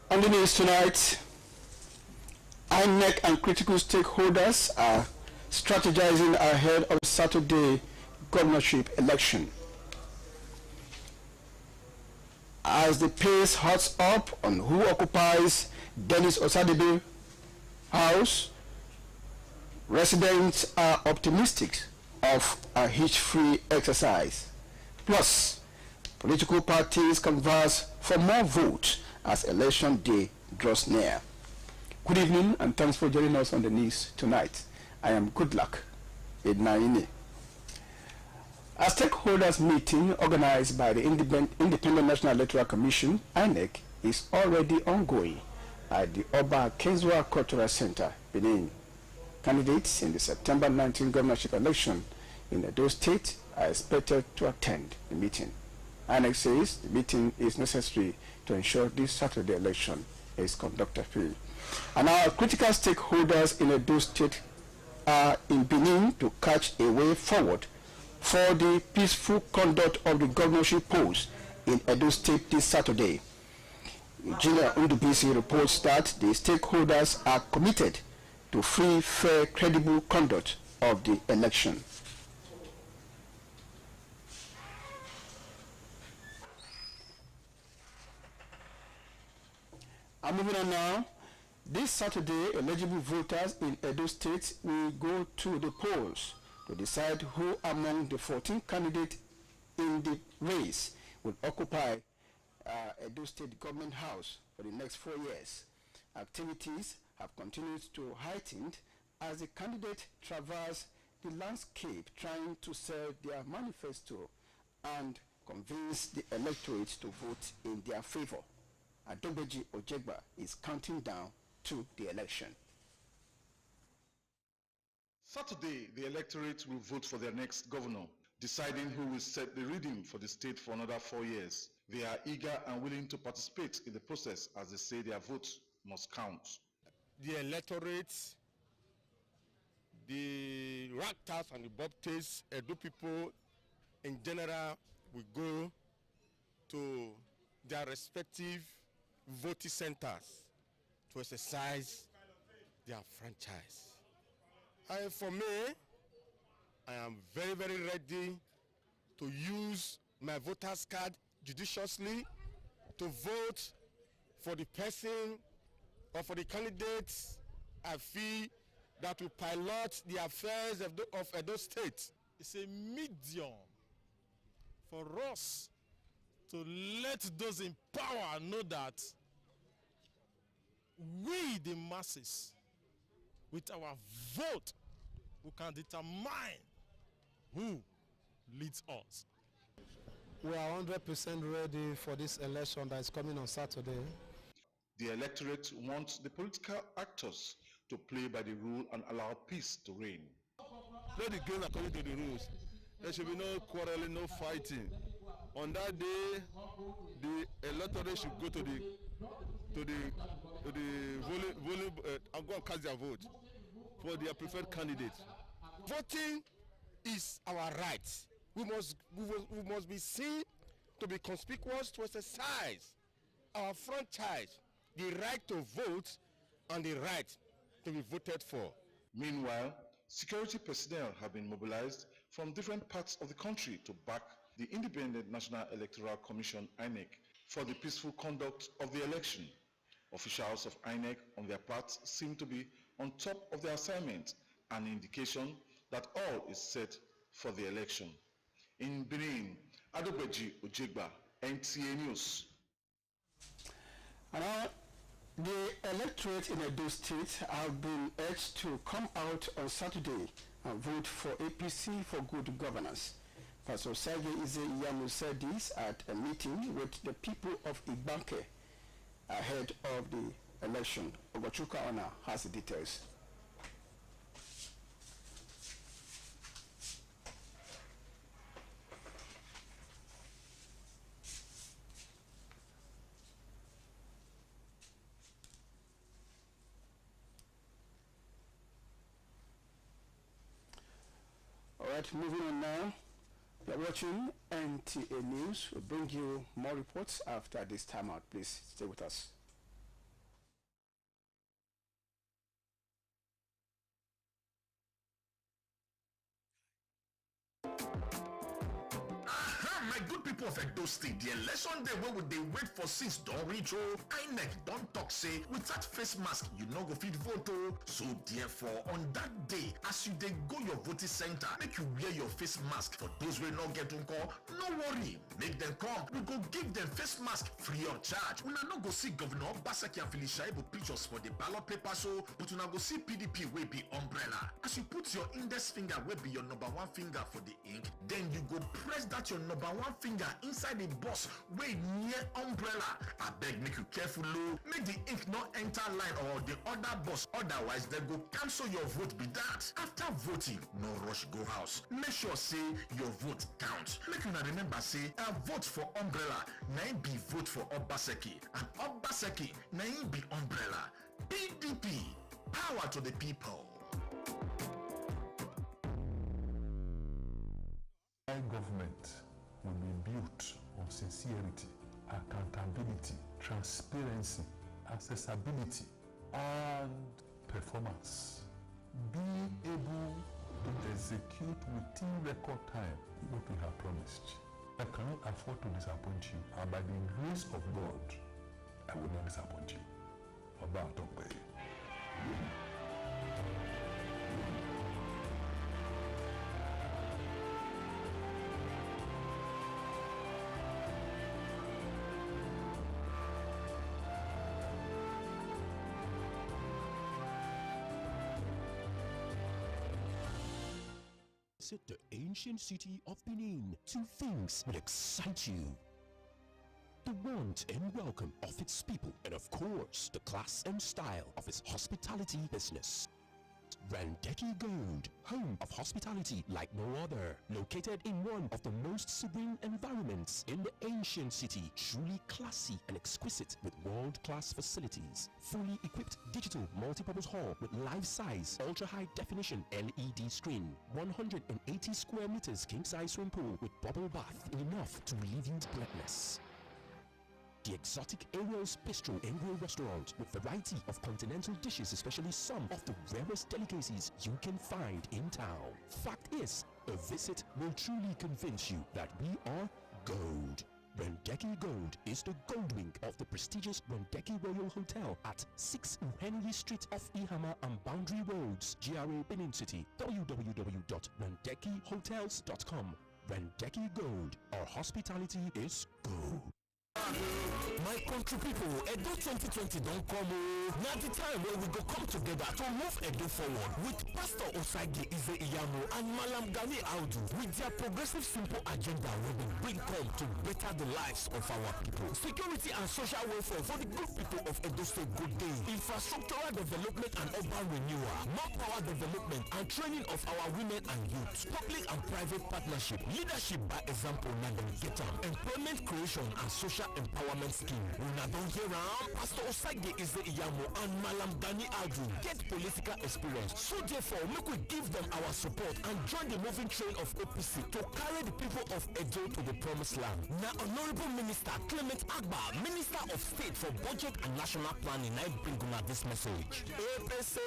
On the news tonight, INEC and critical stakeholders are strategizing ahead of Saturday governorship election. As the pace hots up on who occupies Dennis Osadebe house, residents are optimistic of a hitch-free exercise. Plus, political parties converse for more votes as election day draws near. Good evening and thanks for joining us on the news tonight. I am Goodluck Ednaini. A stakeholders meeting organized by the Independent National Electoral Commission, INEC, is already ongoing at the Oba Kenzwa Cultural Center, Benin. Candidates in the September 19 governorship election in Edo State are expected to attend the meeting. INEC says the meeting is necessary to ensure this Saturday election is conducted free. And our critical stakeholders in Edo State are in Benin to catch a way forward for the peaceful conduct of the governorship polls in Edo State this Saturday. Virginia Undubisi reports that the stakeholders are committed to free, fair, credible conduct of the election. And moving on now, this Saturday, eligible voters in Edo State will go to the polls to decide who among the 14 candidates in the race will occupy Edo State Government House for the next 4 years. Activities have continued to heighten as the candidates traverse the landscape trying to sell their manifesto and convince the electorate to vote in their favor. Adobeji Ojegba is counting down to the election. Saturday, the electorate will vote for their next governor, deciding who will set the rhythm for the state for another 4 years. They are eager and willing to participate in the process as they say their vote must count. The electorate, the Raktas and the Baptists, Edo people in general will go to their respective voting centers to exercise their franchise. And for me, I am very, very ready to use my voter's card judiciously to vote for the person or for the candidates I feel that will pilot the affairs of Edo State. It's a medium for us to let those in power know that we, the masses, with our vote, we can determine who leads us. We are 100% ready for this election that is coming on Saturday. The electorate wants the political actors to play by the rule and allow peace to reign. Play the game according to the rules. There should be no quarreling, no fighting. On that day, the electorate should go to the voting and go and cast their vote for their preferred candidate. Voting is our right. We must be seen to be conspicuous to exercise our franchise, the right to vote and the right to be voted for. Meanwhile, security personnel have been mobilized from different parts of the country to back the Independent National Electoral Commission, INEC, for the peaceful conduct of the election. Officials of INEC, on their part, seem to be on top of their assignment, an indication that all is set for the election. In Benin, Adobeji Ojegba, NTA News. The electorate in Edo State have been urged to come out on Saturday and vote for APC for good governance. Pastor Sergei Ize-Iyamu said this at a meeting with the people of Ibanke ahead of the election. Ogochuka Ona has the details. All right, moving on now. You're watching NTA News. We'll bring you more reports after this timeout. Please stay with us. My good people of Edo State, the election day wey we dey wait for since don reach o. INEC don talk say without face mask you no go fit vote o. So therefore on that day as you dey go your voting center, make you wear your face mask. For those wey no get nko, no worry, make dem come, we go give dem face mask free of charge. Una no go see Governor Obaseki and Felicia Ebo pictures for the ballot paper so, but una go see PDP wey be umbrella. As you put your index finger wey be your number one finger for the ink, then you go press that your number one finger inside the box wey near umbrella. Abeg make you careful o, make the ink no enter line or the other box, otherwise dem go cancel your vote be that. After voting, no rush go house, make sure say your vote count. Make una remember say a vote for umbrella na im be vote for Obaseki, and Obaseki na im be umbrella. PDP, power to the people. Our government will be built on sincerity, accountability, transparency, accessibility, and performance. Be able to execute within record time what we have promised. I cannot afford to disappoint you, and by the grace of God, I will not disappoint you. About Tokwe. Visit the ancient city of Benin. Two things will excite you: the warmth and welcome of its people, and of course, the class and style of its hospitality business. Randeki Gold, home of hospitality like no other, located in one of the most serene environments in the ancient city, truly classy and exquisite with world-class facilities. Fully equipped digital multipurpose hall with life-size, ultra-high definition LED screen, 180 square meters king-size swimming pool with bubble bath, enough to relieve you breathless. The exotic Ariel's Bistro and Grill restaurant with variety of continental dishes, especially some of the rarest delicacies you can find in town. Fact is, a visit will truly convince you that we are gold. Randeki Gold is the gold wing of the prestigious Randeki Royal Hotel at 6 Henry Street off Ihama and Boundary Roads, GRA Benin City. www.randekihotels.com. Randeki Gold, our hospitality is gold. My country people, Edo 2020 don't come. Now the time where we go come together to move Edo forward with Pastor Osage Ize Iyamo and Malam Gani Audu with their progressive simple agenda where they bring come to better the lives of our people. Security and social welfare for the good people of Edo State good day. Infrastructural development and urban renewal. More power development and training of our women and youth. Public and private partnership. Leadership by example. Employment creation and social empowerment scheme. Una don hear am? Pastor Osage Ize Iyamo and Malam Gani Audu get political experience. So therefore, make we give them our support and join the moving train of OPC to carry the people of Edo to the promised land. Now, Honorable Minister Clement Agba, Minister of State for Budget and National Planning, I bring una this message. APC.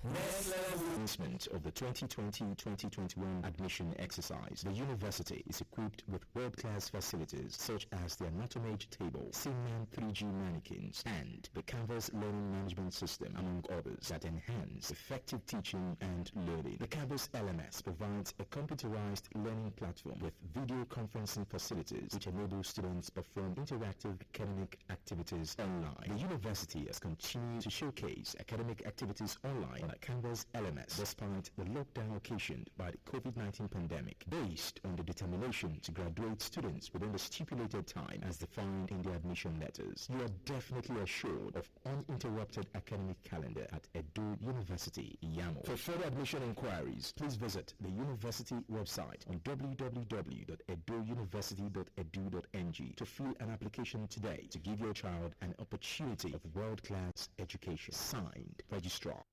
Next level. Announcement of the 2020-2021 admission exercise. The university is equipped with world-class facilities such as the Anatomage table, Simman 3G mannequins, and the Canvas learning management system, among others, that enhance effective teaching and learning. The Canvas LMS provides a computerized learning platform with video conferencing facilities which enable students to perform interactive academic activities online. The university has continued to showcase academic activities online on a Canvas LMS despite the lockdown occasioned by the COVID-19 pandemic, based on the determination to graduate students within the stipulated time as defined in the admission letters. You are definitely assured of uninterrupted academic calendar at Edo University, Iyamo. For further admission inquiries, please visit the university website on www.edouniversity.edu.ng to fill an application today to give your child an opportunity of world-class education. Signed, Registrar.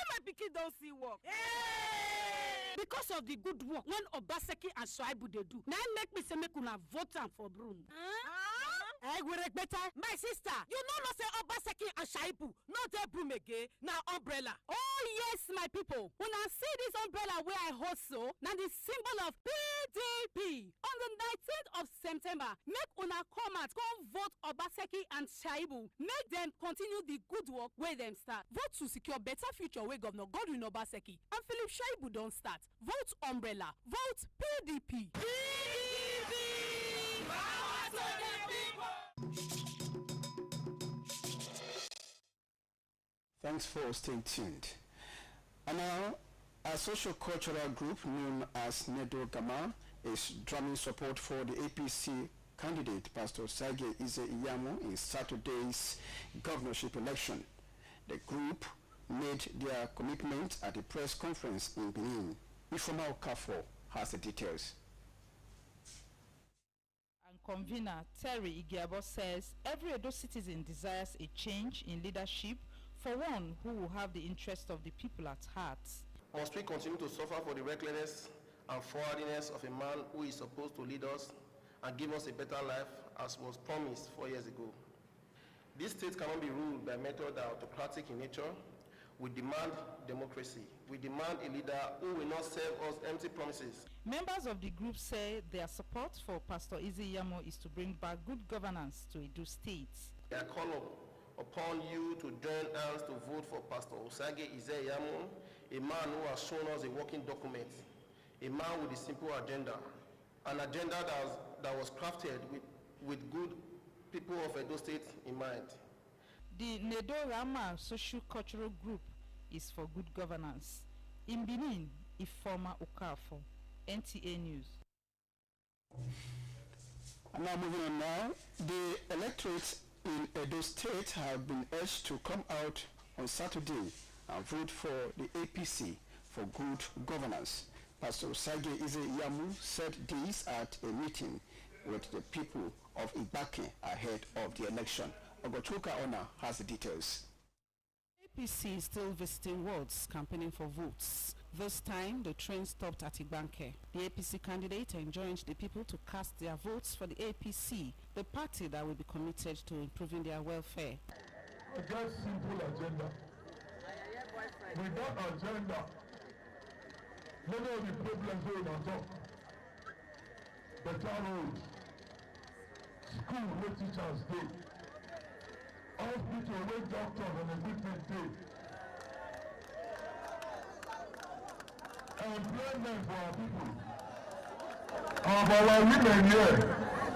My pikin don't see work. Hey! Because of the good work when Obaseki and Shoaibu they do. Now make me say make una vote am for broom. Hey, better. My sister, you know say Obaseki and Shoaibu no not a broom again, now umbrella. Oh yes, my people. When I see this umbrella where I hold so, now the symbol of PDP. On the 19th of September, make una come out, come vote Obaseki and Shaibu. Make them continue the good work where them start. Vote to secure better future where Governor Godwin Obaseki and Philip Shaibu don't start. Vote umbrella. Vote PDP. PDP! Power to the people! Thanks for staying tuned. And now, a social-cultural group known as Nedo Gama is drumming support for the APC candidate Pastor Sage Ize Iyamo in Saturday's governorship election. The group made their commitment at a press conference in Benin. Ifoma Okafo has the details. And convener Terry Igiabo says every Edo citizen desires a change in leadership for one who will have the interest of the people at heart. Must we continue to suffer for the recklessness and forwardness of a man who is supposed to lead us and give us a better life as was promised 4 years ago? This state cannot be ruled by methods that are autocratic in nature. We demand democracy. We demand a leader who will not serve us empty promises. Members of the group say their support for Pastor Ize Iyamo is to bring back good governance to Edo State. I call upon you to join hands to vote for Pastor Osage Ize Iyamo, a man who has shown us a working document, a man with a simple agenda, an agenda that was crafted with good people of Edo State in mind. The Nedo Rama Social Cultural Group is for good governance. In Benin, Ifoma Okafo, NTA News. And now moving on now, the electorates in Edo State have been urged to come out on Saturday and vote for the APC for good governance. Pastor Sage Ize Iyamo said this at a meeting with the people of Ibake ahead of the election. Ogochuka Ona has the details. APC is still visiting wards, campaigning for votes. This time, the train stopped at Ibanke. The APC candidate enjoined the people to cast their votes for the APC, the party that will be committed to improving their welfare. A very simple agenda. With that agenda, many of the problems we will talk. Better roads, school where teachers dey, hospital where doctors and equipment dey, employment for our people, of our women here,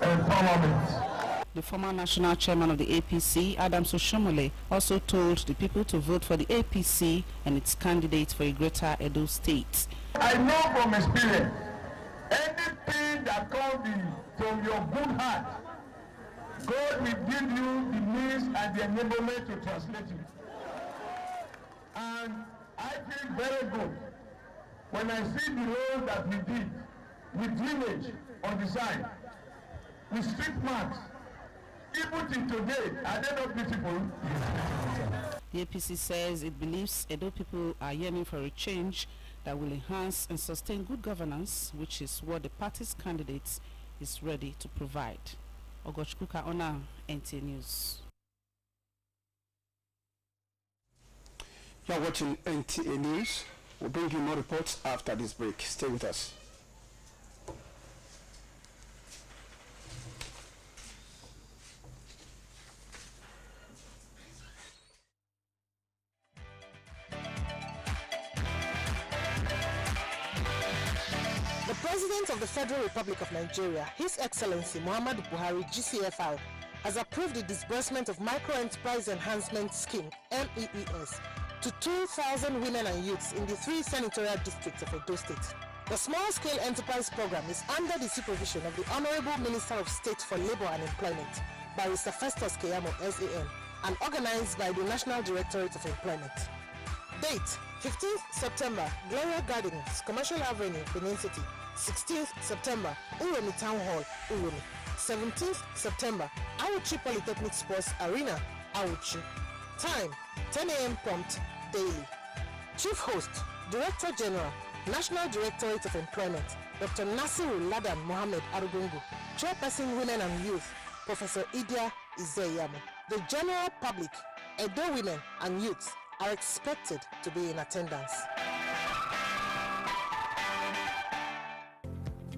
empowerment. The former national chairman of the APC, Adams Oshomole, also told the people to vote for the APC and its candidate for a greater Edo State. I know from experience, anything that comes from your good heart, God will give you the means and the enablement to translate it. And I feel very good when I see the road that we did with drainage on the side, with street marks. Even till today, are they not beautiful? The APC says it believes Edo people are yearning for a change that will enhance and sustain good governance, which is what the party's candidate is ready to provide. Ogochkuka Ona, NTA News. You are watching NTA News. We'll bring you more reports after this break. Stay with us. The President of the Federal Republic of Nigeria, His Excellency Muhammadu Buhari, GCFR, has approved the disbursement of Micro-Enterprise Enhancement Scheme, MEES, to 2,000 women and youths in the 3 senatorial districts of Edo State. The Small-Scale Enterprise Program is under the supervision of the Honorable Minister of State for Labour and Employment, Barrister Festus Keyamo, SAN, and organized by the National Directorate of Employment. Date: 15th September, Gloria Gardens, Commercial Avenue, Benin City. 16th September, Uromi Town Hall, Uromi. 17th September, Awuchi Polytechnic Sports Arena, Awuchi. Time: 10 a.m. prompt, daily. Chief Host, Director General, National Directorate of Employment, Dr. Nasiru Ladan Mohammed Arugungu. Chairperson Women and Youth, Professor Idia Ize Iyamo. The general public Edo women and youths are expected to be in attendance.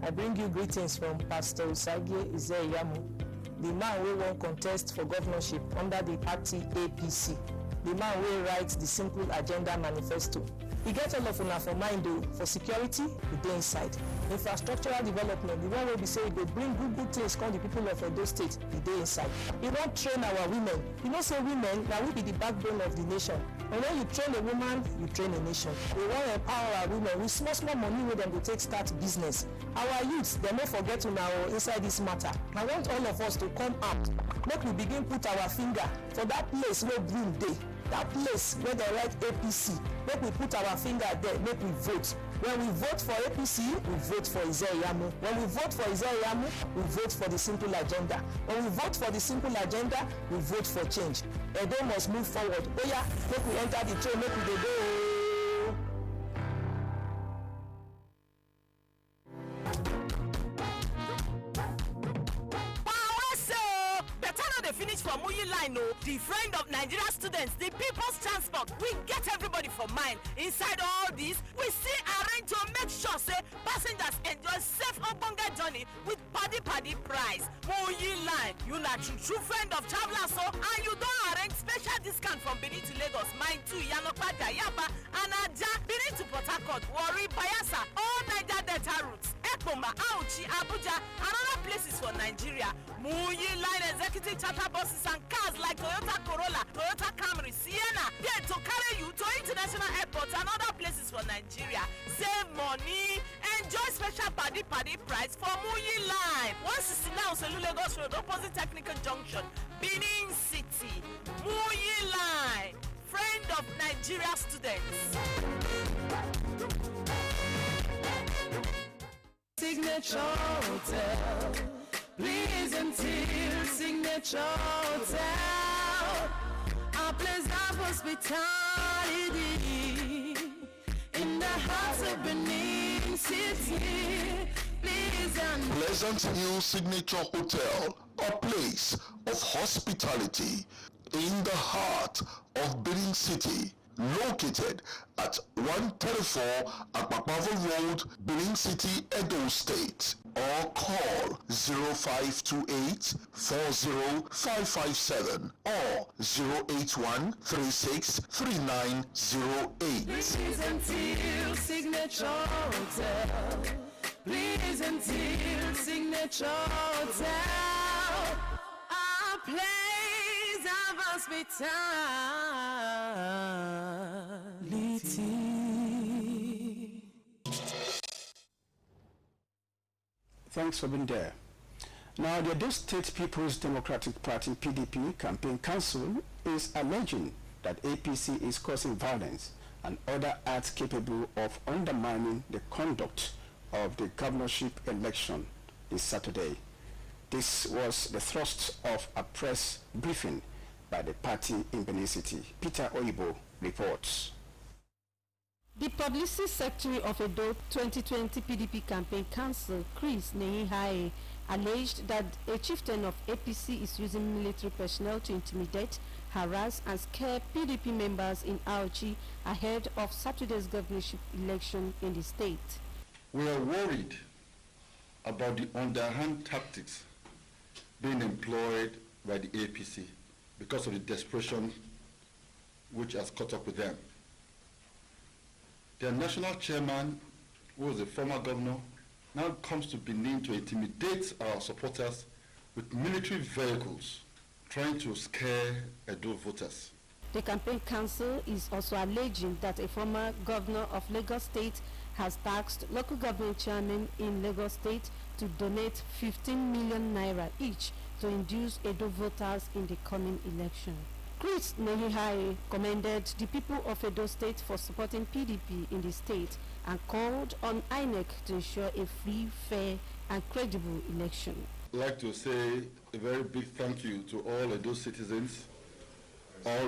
I bring you greetings from Pastor Usagi Ize-Iyamu, the man who won contest for governorship under the party APC, the man who writes the Simple Agenda Manifesto. He gets all of una for mind though, for security, we dey inside. Infrastructural development, the one wey be say e go bring good things come the people of Edo State, e dey inside. He wan train our women. You know say women, na we be the backbone of the nation. And when you train a woman, you train a nation. We wan empower our women with small money wey dem go take start business. Our youths, dem no forget una inside this matter. I want all of us to come out, make we begin put our finger for that place where broom dey. That place where they write APC, make we put our finger there, make we vote. When we vote for APC, we vote for Ize-Iyamu. When we vote for Ize-Iyamu, we vote for the Simple Agenda. When we vote for the Simple Agenda, we vote for change. Edo must move forward. Oh yeah, make we enter the train, make we dey go. Finish for Muyi line, the friend of Nigeria students, the people's transport. We get everybody for mind. Inside all this, we still arrange to make sure say passengers enjoy safe ogbonge journey with paddy price. Muyi line, you na true friend of travelers, and you don't arrange special discount from Benin to Lagos, Mine 2, Yanopada, Yaba, and Aja, Benin to Port Harcourt, Warri, Bayelsa, all Niger Delta routes, Ekpoma, Auchi, Abuja, and other places for Nigeria. Muyi line executive charter buses and cars like Toyota Corolla, Toyota Camry, Sienna, there to carry you to international airports and other places for Nigeria. Save money, enjoy special paddy price for Muyi line. 169 Oselu Lagos Road, opposite Technical Junction, Benin City. Muyi line, friend of Nigeria students. Signature Hotel. Please until Signature Hotel, a place of hospitality in the heart of Benin City. Please Pleasant Hill Signature Hotel, a place of hospitality in the heart of Benin City, located at 134 Akpakpavo Road, Benin City, Edo State, or call 0528 40557 or 081 36 3908. Please until Signature Hotel. Please until Signature Hotel, a place of hospitality. Thanks for being there. Now, the Edo State People's Democratic Party (PDP) Campaign Council is alleging that APC is causing violence and other acts capable of undermining the conduct of the governorship election this Saturday. This was the thrust of a press briefing by the party in Benin City. Peter Oyibo reports. The Publicity Secretary of Edo 2020 PDP Campaign Council, Chris Nehihae, alleged that a chieftain of APC is using military personnel to intimidate, harass and scare PDP members in Auchi ahead of Saturday's governorship election in the state. We are worried about the underhand tactics being employed by the APC because of the desperation which has caught up with them. Their national chairman, who was a former governor, now comes to Benin to intimidate our supporters with military vehicles, trying to scare Edo voters. The campaign council is also alleging that a former governor of Lagos State has tasked local government chairmen in Lagos State to donate 15 million naira each to induce Edo voters in the coming election. Chris Nehihae commended the people of Edo State for supporting PDP in the state and called on INEC to ensure a free, fair and credible election. I'd like to say a very big thank you to all Edo citizens, all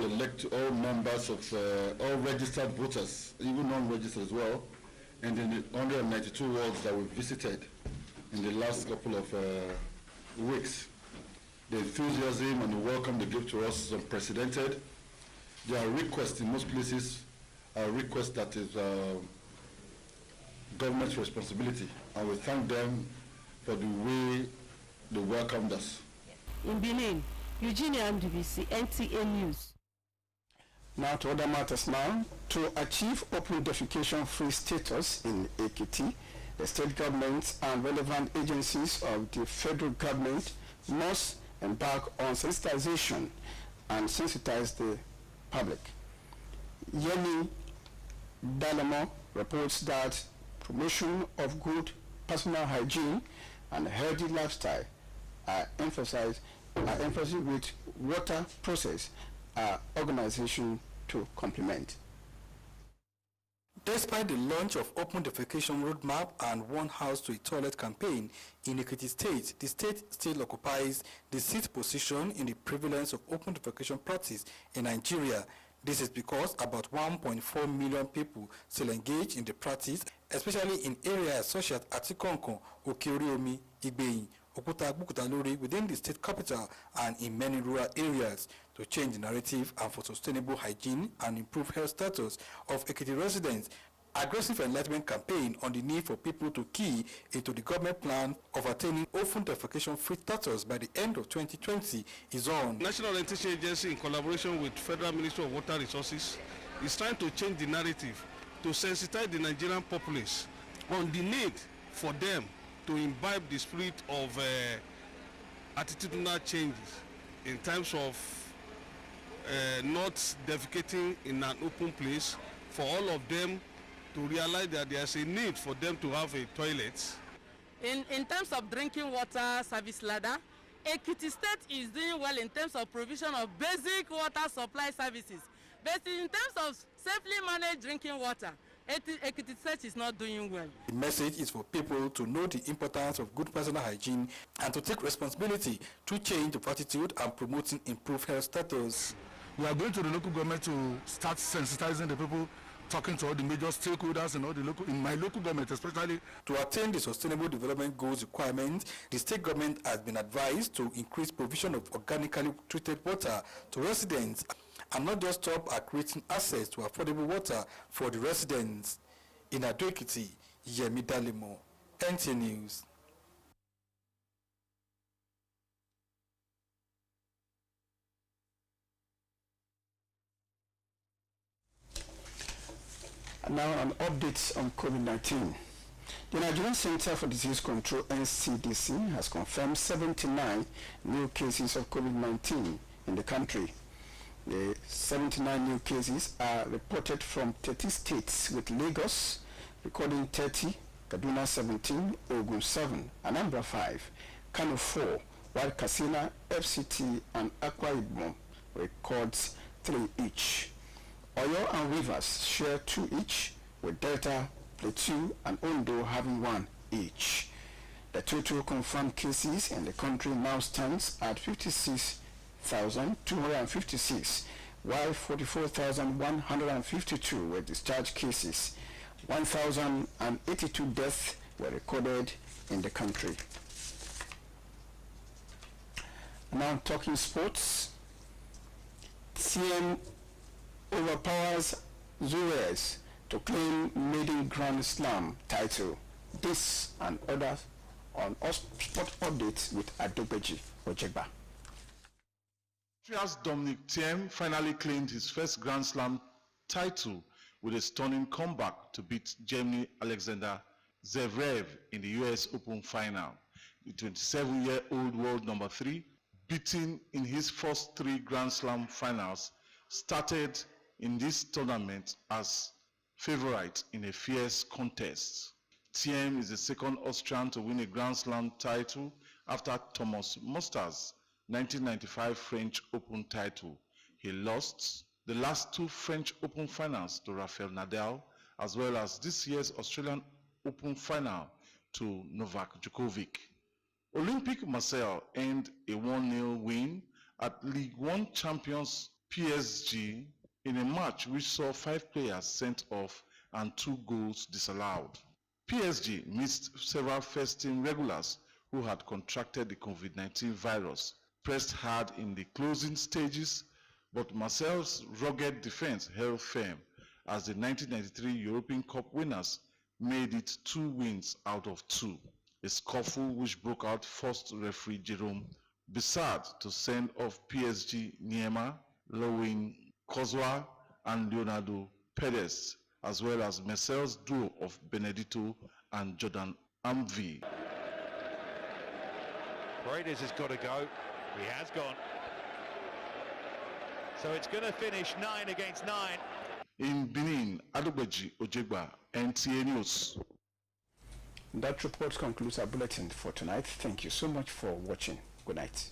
members of all registered voters, even non-registered as well, and in the 192 wards that we visited in the last couple of weeks. The enthusiasm and the welcome they give to us is unprecedented, Their requests in most places are requests that is government's responsibility, and we thank them for the way they welcomed us. In Benin, Eugenia MDBC, NTA News. Now to other matters now. To achieve open defecation-free status in Ekiti, the state government and relevant agencies of the federal government must embark on sensitization and sensitize the public. Yemi Dalamo reports that promotion of good personal hygiene and healthy lifestyle are emphasized with water process organization to complement. Despite the launch of Open Defecation Roadmap and One House to a Toilet campaign in Ekiti State, the state still occupies the 6th position in the prevalence of open defecation practice in Nigeria. This is because about 1.4 million people still engage in the practice, especially in areas such as Atikonko, Okeoriomi, Igbeyin, Okuta-Bukutaluri within the state capital and in many rural areas. To change the narrative and for sustainable hygiene and improve health status of Ekiti residents, aggressive enlightenment campaign on the need for people to key into the government plan of attaining open defecation-free status by the end of 2020 is on. National Orientation Agency, in collaboration with Federal Ministry of Water Resources, is trying to change the narrative to sensitize the Nigerian populace on the need for them to imbibe the spirit of attitudinal changes in terms of not defecating in an open place, for all of them to realize that there's a need for them to have a toilet. In terms of drinking water service ladder, Ekiti State is doing well in terms of provision of basic water supply services. But in terms of safely managed drinking water, Ekiti State is not doing well. The message is for people to know the importance of good personal hygiene and to take responsibility to change the attitude and promoting improved health status. We are going to the local government to start sensitizing the people, talking to all the major stakeholders and all the local, in my local government especially. To attain the Sustainable Development Goals requirements, the state government has been advised to increase provision of organically treated water to residents and not just stop at creating access to affordable water for the residents. In Ado-Ekiti, Yemi Dalimo, NTA News. Now an update on COVID-19. The Nigerian Center for Disease Control, NCDC, has confirmed 79 new cases of COVID-19 in the country. The 79 new cases are reported from 30 states, with Lagos recording 30, Kaduna 17, Ogun 7, Anambra 5, Kano 4, while Katsina, FCT, and Akwa Ibom records 3 each. Oyo and Rivers share 2 each, with Delta, Plateau, and Ondo having 1 each. The total confirmed cases in the country now stands at 56,256, while 44,152 were discharged cases. 1,082 deaths were recorded in the country. Now talking sports. TM overpowers Zurez to claim maiden Grand Slam title. This and others on sport updates with Adobeji Ojegba. Austria's Dominic Thiem finally claimed his first Grand Slam title with a stunning comeback to beat Germany Alexander Zverev in the US Open final. The 27-year-old world number 3, beaten in his first 3 Grand Slam finals, started in this tournament as favorite in a fierce contest. Thiem is the second Austrian to win a Grand Slam title after Thomas Muster's 1995 French Open title. He lost the last 2 French Open finals to Rafael Nadal, as well as this year's Australian Open final to Novak Djokovic. Olympique Marseille earned a 1-0 win at League One champions PSG in a match which saw 5 players sent off and 2 goals disallowed. PSG missed several first-team regulars who had contracted the COVID-19 virus, pressed hard in the closing stages, but Marcel's rugged defense held firm as the 1993 European Cup winners made it 2 wins out of 2. A scuffle which broke out forced referee Jerome Bissard to send off PSG Niema, Lewin Kozwa, and Leonardo Perez, as well as Marcel's duo of Benedito and Jordan Amvi. Paredes has got to go. He has gone. So it's going to finish 9 against 9. In Benin, Adogbeji Ojegba, NTA News. That report concludes our bulletin for tonight. Thank you so much for watching. Good night.